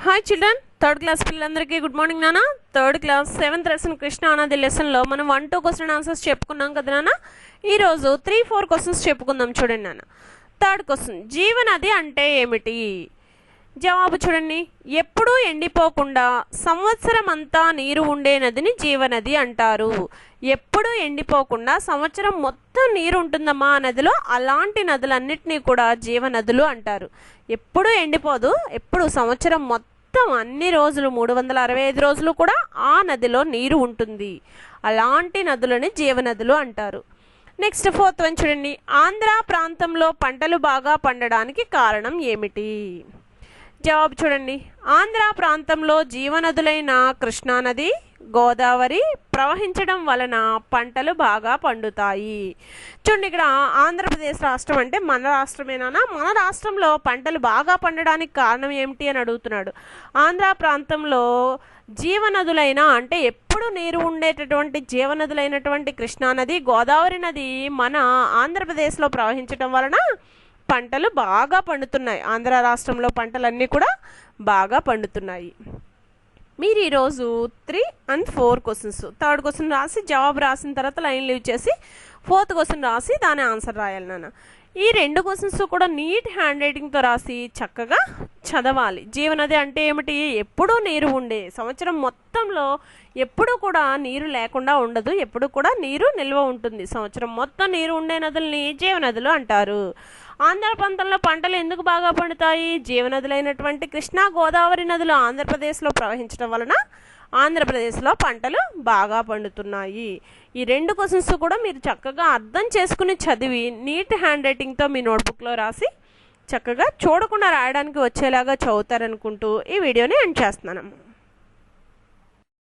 Hi children, third class పిల్లలందరికీ good morning నాన్న. Third class 7th lesson Krishna అన్నది లెసన్లో మనం 1-2 క్వశ్చన్ ఆన్సర్స్ చెప్పుకున్నాం కదా నాన్న. ఈరోజు 3-4 క్వశ్చన్స్ చెప్పుకుందాం. చూడండి నాన్న. థర్డ్ క్వశ్చన్, జీవనది అంటే ఏమిటి? జవాబు చూడండి. ఎప్పుడూ ఎండిపోకుండా సంవత్సరం అంతా నీరు ఉండే నదిని జీవనది అంటారు. ఎప్పుడూ ఎండిపోకుండా సంవత్సరం మొత్తం నీరు ఉంటుందమ్మా ఆ నదిలో, అలాంటి నదులన్నిటినీ కూడా జీవనదులు అంటారు. ఎప్పుడూ ఎండిపోదు, ఎప్పుడు సంవత్సరం మొత్తం అన్ని రోజులు 365 రోజులు కూడా ఆ నదిలో నీరు ఉంటుంది. అలాంటి నదులని జీవనదులు అంటారు. నెక్స్ట్ 4th వన్ చూడండి. ఆంధ్ర ప్రాంతంలో పంటలు బాగా పండడానికి కారణం ఏమిటి? జవాబు చూడండి. ఆంధ్ర ప్రాంతంలో జీవనదులైన కృష్ణానది, గోదావరి ప్రవహించడం వలన పంటలు బాగా పండుతాయి. చూడండి, ఇక్కడ ఆంధ్రప్రదేశ్ రాష్ట్రం అంటే మన రాష్ట్రమేనా? మన రాష్ట్రంలో పంటలు బాగా పండడానికి కారణం ఏమిటి అని అడుగుతున్నాడు. ఆంధ్ర ప్రాంతంలో జీవనదులైన అంటే ఎప్పుడు నీరు ఉండేటటువంటి జీవనదులైనటువంటి కృష్ణానది, గోదావరి నది మన ఆంధ్రప్రదేశ్లో ప్రవహించడం వలన పంటలు బాగా పండుతున్నాయి. ఆంధ్ర రాష్ట్రంలో పంటలన్నీ కూడా బాగా పండుతున్నాయి. మీరు ఈరోజు 3 and 4 క్వశ్చన్స్, థర్డ్ క్వశ్చన్ రాసి జవాబు రాసిన తర్వాత లైన్ లీవ్ చేసి 4th క్వశ్చన్ రాసి దాని ఆన్సర్ రాయాలి నాన్న. ఈ 2 క్వశ్చన్స్ కూడా నీట్ హ్యాండ్ రైటింగ్తో రాసి చక్కగా చదవాలి. జీవనది అంటే ఏమిటి? ఎప్పుడూ నీరు ఉండే, సంవత్సరం మొత్తంలో ఎప్పుడు కూడా నీరు లేకుండా ఉండదు, ఎప్పుడు కూడా నీరు నిల్వ ఉంటుంది. సంవత్సరం మొత్తం నీరు ఉండే నదుల్ని జీవనదులు అంటారు. ఆంధ్ర ప్రాంతంలో పంటలు ఎందుకు బాగా పండుతాయి? జీవనదులైనటువంటి కృష్ణా, గోదావరి నదులు ఆంధ్రప్రదేశ్లో ప్రవహించడం వలన ఆంధ్రప్రదేశ్లో పంటలు బాగా పండుతున్నాయి. ఈ 2 క్వశ్చన్స్ కూడా మీరు చక్కగా అర్థం చేసుకుని చదివి నీట్ హ్యాండ్ రైటింగ్తో మీ నోట్బుక్లో రాసి చక్కగా చూడకుండా రాయడానికి వచ్చేలాగా చదువుతారనుకుంటూ ఈ వీడియోని ఎండ్ చేస్తున్నాను.